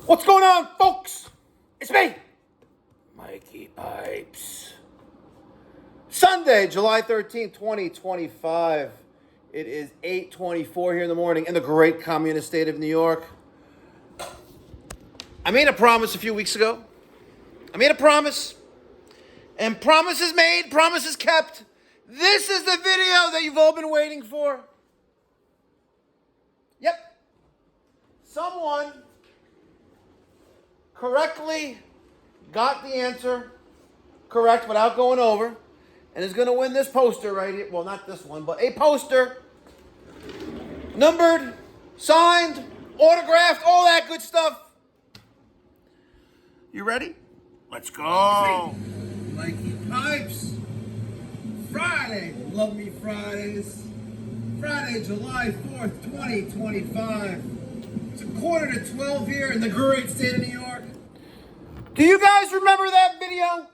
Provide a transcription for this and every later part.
What's going on, folks? It's me, Mikey Pipes. Sunday, July 13th, 2025. It is 8:24 here in the morning in the great communist state of New York. I made a promise a few weeks ago. And promises made, promises kept. This is the video that you've all been waiting for. Yep. Someone correctly got the answer correct without going over and is going to win this poster right here. Well, not this one, but a poster. Numbered, signed, autographed, all that good stuff. You ready? Let's go. Mikey Pipes. Friday. Love me Fridays. Friday, July 4th, 2025. It's a 11:45 here in the great state of New York. Do you guys remember that video?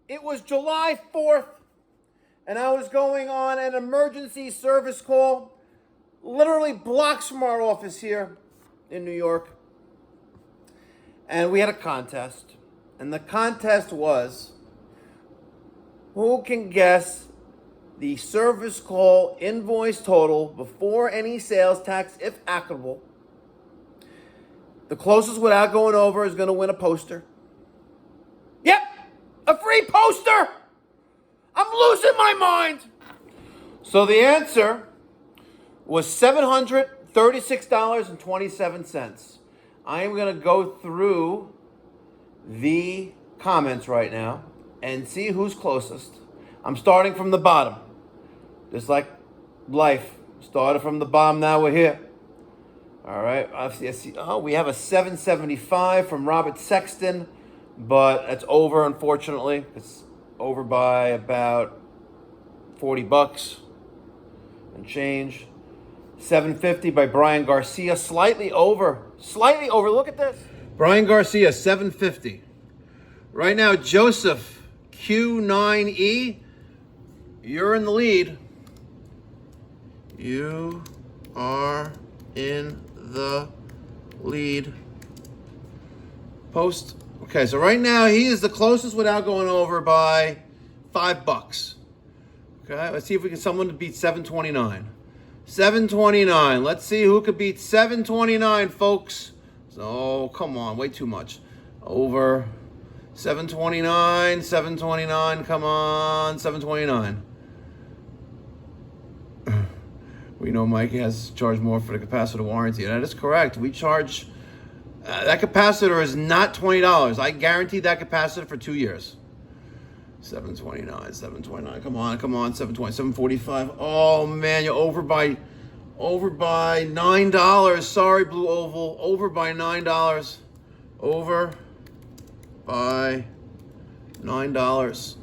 It was July 4th, and I was going on an emergency service call, literally blocks from our office here in New York. And we had a contest. And the contest was, who can guess the service call invoice total before any sales tax, if applicable? The closest without going over is going to win a poster. Yep, a free poster. I'm losing my mind. So the answer was $736.27. I am going to go through the comments right now and see who's closest. I'm starting from the bottom. Just like life. Started from the bottom, now we're here. All right. I see. Oh, we have a 775 from Robert Sexton, but it's over, unfortunately. It's over by about $40 and change. 750 by Brian Garcia, slightly over. Look at this. Brian Garcia, 750. Right now, Joseph Q9E, you're in the lead. You are in the lead. Post. Okay, so right now he is the closest without going over by $5. Okay, let's see if we can someone to beat 729. 729. Let's see who could beat 729, folks. So, come on, way too much. Over 729, come on, 729. We know Mikey has charged more for the capacitor warranty. That is correct. We charge, that capacitor is not $20. I guaranteed that capacitor for 2 years. 729, come on, 720, 745. Oh man, you're over by $9. Sorry, Blue Oval, over by $9. Over by $9.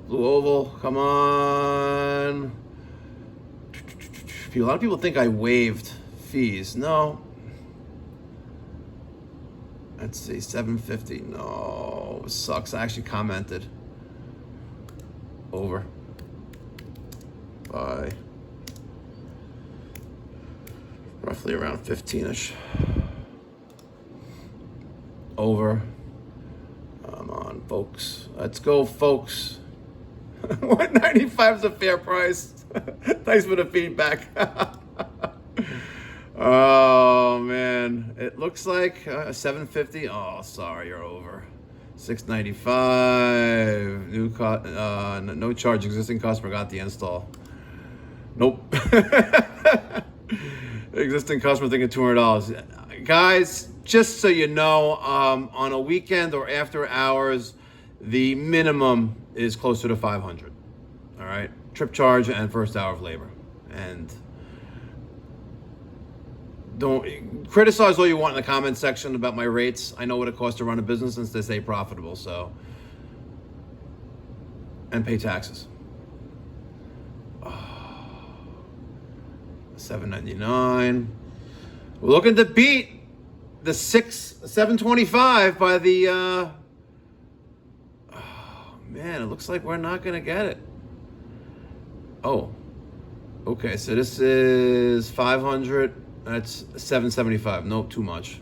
Blue Oval, come on. A lot of people think I waived fees. No. Let's see, 750. No, it sucks. I actually commented. Over by roughly around 15-ish. Over. Come on, folks. Let's go, folks. 195 is a fair price. Thanks for the feedback. Oh man, it looks like 750. Oh, sorry, you're over. 695. No charge. Existing customer got the install. Nope. Existing customer thinking $200. Guys, just so you know, on a weekend or after hours, the minimum is closer to 500. All right, trip charge and first hour of labor. And don't criticize all you want in the comment section about my rates. I know what it costs to run a business and to stay profitable, so, and pay taxes. $7.99. We're looking to beat the $7.25 by the. Oh man, it looks like we're not gonna get it. Oh, okay. So this is 500. That's $7.75. Nope, too much.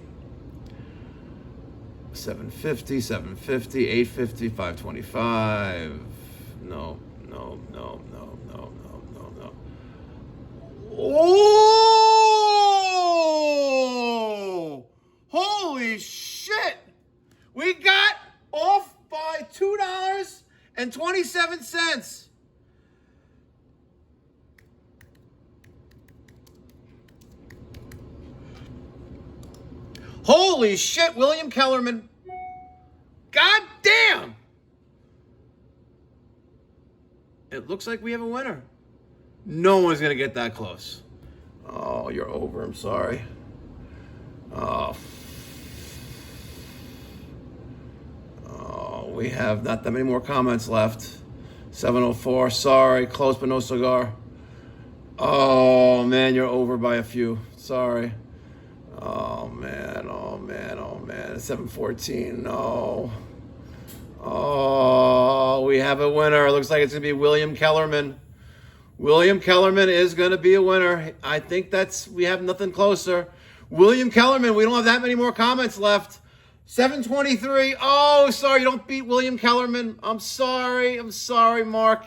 750, 750, 850, 525. No, no, no, no, no, no, no, no. Oh! Holy shit! We got off by $2.27. Holy shit, William Kellerman. God damn! It looks like we have a winner. No one's gonna get that close. Oh, you're over, I'm sorry. Oh, we have not that many more comments left. 704, sorry, close but no cigar. Oh man, you're over by a few. Sorry. Oh man, oh man, oh man. 714, no. Oh, we have a winner. It looks like it's gonna be William Kellerman. William Kellerman is gonna be a winner. I think we have nothing closer. William Kellerman, we don't have that many more comments left. 723, oh, sorry, you don't beat William Kellerman. I'm sorry, Mark.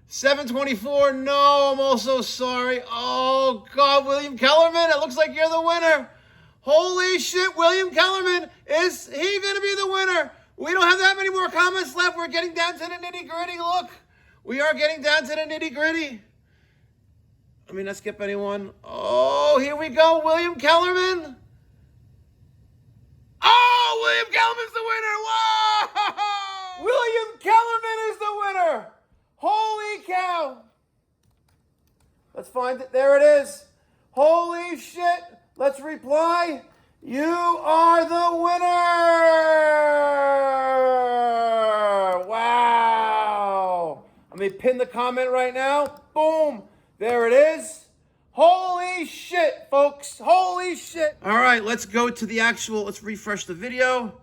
724, no, I'm also sorry. Oh, God, William Kellerman, it looks like you're the winner. Holy shit, William Kellerman, is he going to be the winner? We don't have that many more comments left. We're getting down to the nitty-gritty. Look, we are getting down to the nitty-gritty. I mean, let's skip anyone. Oh, here we go, William Kellerman. Oh, William Kellerman's the winner. Whoa! William Kellerman is the winner. Holy cow. Let's find it. There it is. Holy shit. Let's reply. You are the winner. Wow. Let me pin the comment right now. Boom. There it is. Holy shit, folks. Holy shit. All right, let's go to the actual, let's refresh the video.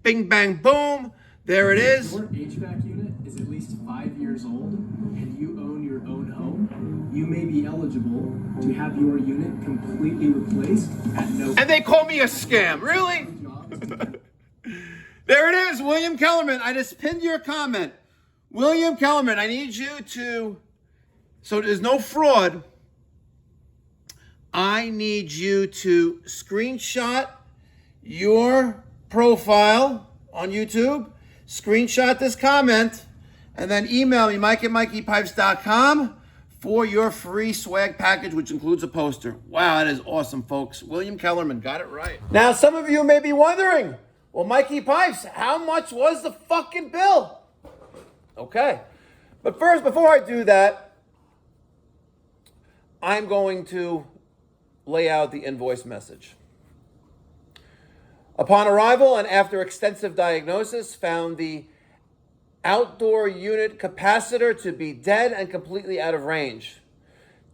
Bing, bang, boom. There it is. Your HVAC unit is at least 5 years old and you own your own home, you may be eligible to have your unit completely replaced at no cost. And they call me a scam. Really? There it is, William Kellerman. I just pinned your comment. William Kellerman, I need you to, so there's no fraud. I need you to screenshot your profile on YouTube, screenshot this comment, and then email me, mike@mikeypipes.com for your free swag package, which includes a poster. Wow, that is awesome, folks. William Kellerman got it right. Now, some of you may be wondering, well, Mikey Pipes, how much was the fucking bill? Okay. But first, before I do that, I'm going to lay out the invoice message. Upon arrival and after extensive diagnosis, found the outdoor unit capacitor to be dead and completely out of range.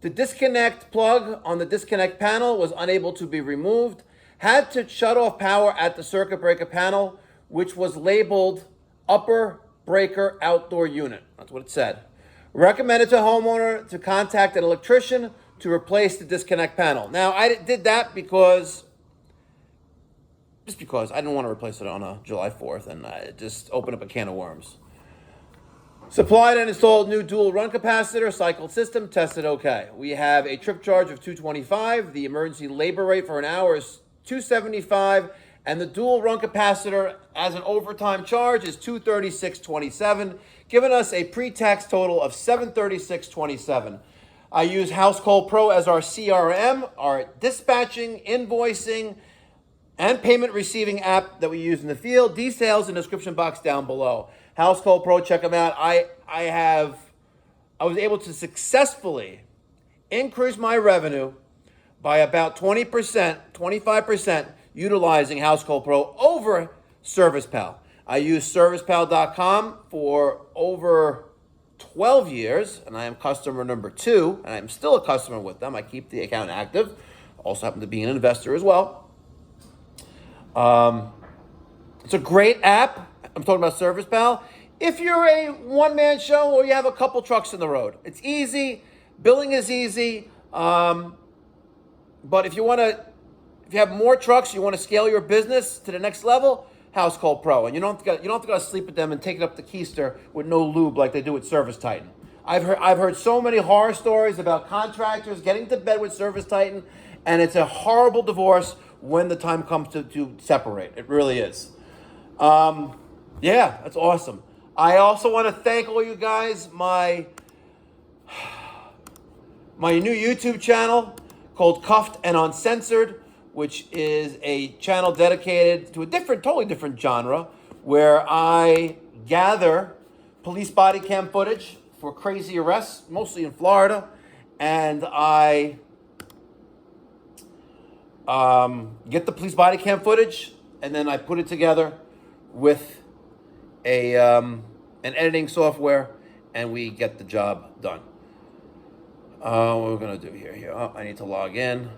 The disconnect plug on the disconnect panel was unable to be removed. Had to shut off power at the circuit breaker panel, which was labeled upper breaker outdoor unit. That's what it said. Recommended to homeowner to contact an electrician to replace the disconnect panel. Now, I did that because I didn't want to replace it on a July 4th, and I just opened up a can of worms. Supplied and installed new dual run capacitor, cycled system, tested okay. We have a trip charge of $225. The emergency labor rate for an hour is $275, and the dual run capacitor as an overtime charge is $236.27, giving us a pre-tax total of $736.27. I use HouseCall Pro as our CRM, our dispatching, invoicing, and payment receiving app that we use in the field. Details in the description box down below. HouseCall Pro, check them out. I was able to successfully increase my revenue by about 20%, 25% utilizing HouseCall Pro over ServicePal. I use ServicePal.com for over 12 years, and I am customer number 2, and I'm still a customer with them. I keep the account active. Also happen to be an investor as well. It's a great app. I'm talking about ServicePal. If you're a one-man show or you have a couple trucks in the road, it's easy. Billing is easy. But if you have more trucks, you want to scale your business to the next level, HouseCall Pro, and you don't have to go to sleep with them and take it up the keister with no lube like they do with Service Titan. I've heard so many horror stories about contractors getting to bed with Service Titan, and it's a horrible divorce when the time comes to separate. It really is. Yeah, that's awesome. I also want to thank all you guys. My new YouTube channel called Cuffed and Uncensored, which is a channel dedicated to a totally different genre, where I gather police body cam footage for crazy arrests, mostly in Florida, and I get the police body cam footage, and then I put it together with an editing software, and we get the job done. What we're gonna do here. Oh, I need to log in.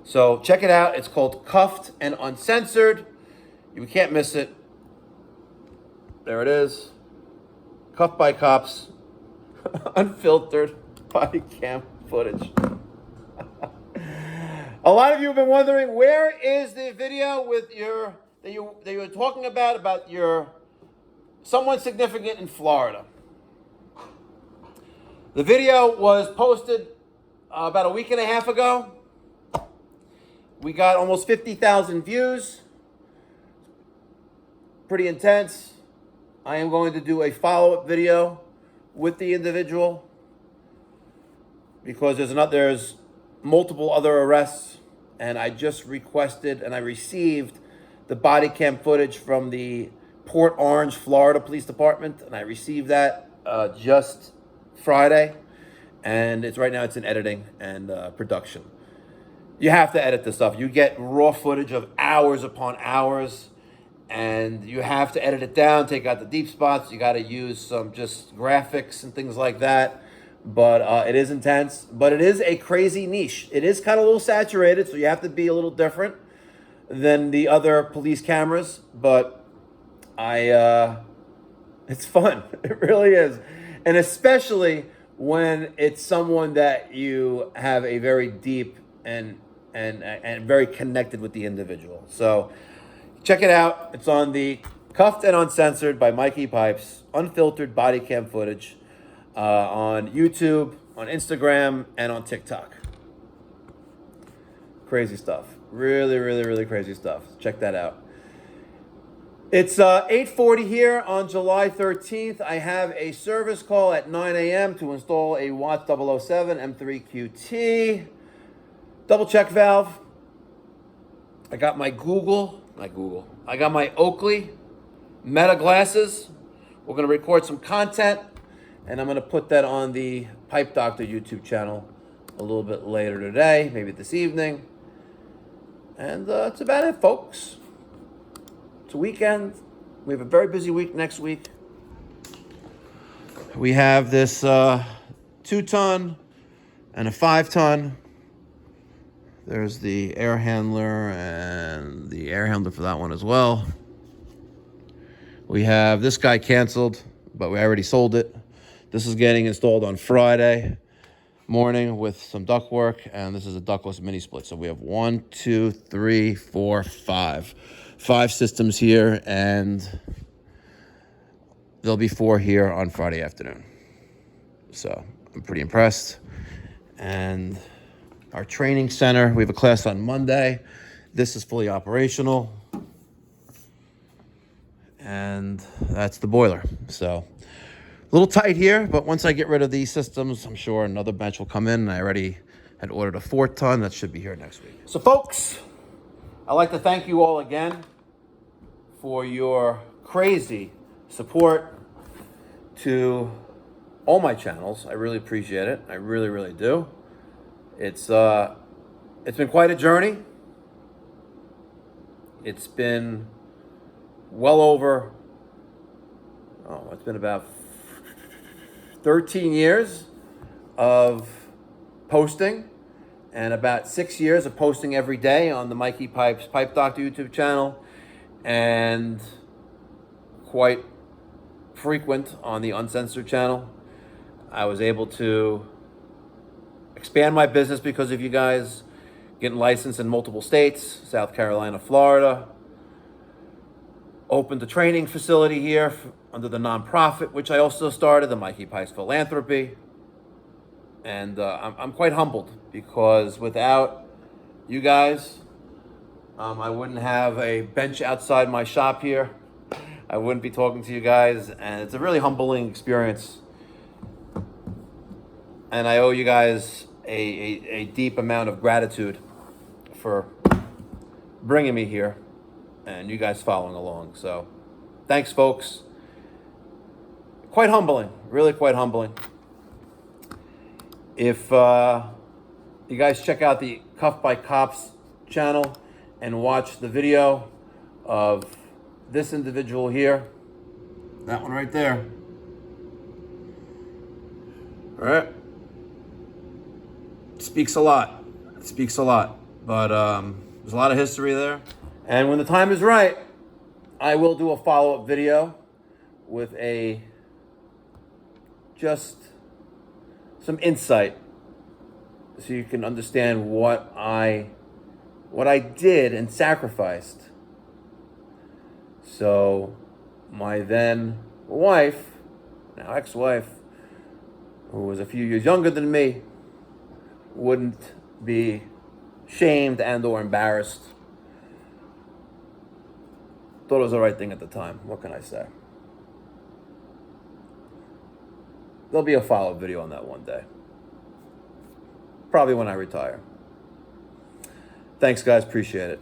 So check it out. It's called Cuffed and Uncensored. You can't miss it. There it is. Cuffed by Cops. Unfiltered body cam footage. A lot of you have been wondering, where is the video with that you were talking about your someone significant in Florida? The video was posted about a week and a half ago. We got almost 50,000 views. Pretty intense. I am going to do a follow-up video with the individual because there's multiple other arrests, and I just requested and I received the body cam footage from the Port Orange, Florida Police Department, and I received that just Friday, and it's in editing and production. You have to edit this stuff. You get raw footage of hours upon hours, and you have to edit it down, take out the deep spots. You got to use some just graphics and things like that. But it is intense. But it is a crazy niche. It is kind of a little saturated, so you have to be a little different than the other police cameras. But it's fun. It really is. And especially when it's someone that you have a very deep and very connected with the individual. So check it out. It's on the Cuffed and Uncensored by Mikey Pipes, unfiltered body cam footage on YouTube, on Instagram, and on TikTok. Crazy stuff. Really, really, really crazy stuff. Check that out. It's 8:40 here on July 13th. I have a service call at 9 a.m. to install a Watts 007 M3QT double check valve. I got my I got my Oakley Meta glasses. We're going to record some content, and I'm going to put that on the Pipe Doctor YouTube channel a little bit later today, maybe this evening. And that's about it, folks. It's a weekend. We have a very busy week next week. We have this 2-ton and a 5-ton. There's the air handler and the air handler for that one as well. We have this guy canceled, but we already sold it. This is getting installed on Friday morning with some ductwork, and this is a ductless mini split. So we have 1, 2, 3, 4, 5. 5 systems here, and there'll be 4 here on Friday afternoon. So I'm pretty impressed. And our training center, we have a class on Monday. This is fully operational. And that's the boiler. So a little tight here, but once I get rid of these systems, I'm sure another bench will come in. I already had ordered a 4-ton that should be here next week. So folks, I'd like to thank you all again for your crazy support to all my channels. I really appreciate it. I really, really do. It's been quite a journey. It's been well over, it's been about 13 years of posting, and about 6 years of posting every day on the Mikey Pipes Pipe Doctor YouTube channel, and quite frequent on the Uncensored channel. I was able to expand my business because of you guys, getting licensed in multiple states, South Carolina, Florida. opened a training facility here under the nonprofit, which I also started, the Mikey Pipes Philanthropy. And I'm quite humbled because without you guys, I wouldn't have a bench outside my shop here. I wouldn't be talking to you guys, and it's a really humbling experience. And I owe you guys a deep amount of gratitude for bringing me here and you guys following along. So thanks, folks. Quite humbling, really quite humbling. If you guys check out the Cuff by Cops channel and watch the video of this individual here, that one right there. All right. Speaks a lot. It speaks a lot. But there's a lot of history there. And when the time is right, I will do a follow-up video with just some insight so you can understand what I did and sacrificed. So my then wife, now ex-wife, who was a few years younger than me, wouldn't be shamed and or embarrassed. Thought it was the right thing at the time. What can I say? There'll be a follow-up video on that one day. Probably when I retire. Thanks, guys. Appreciate it.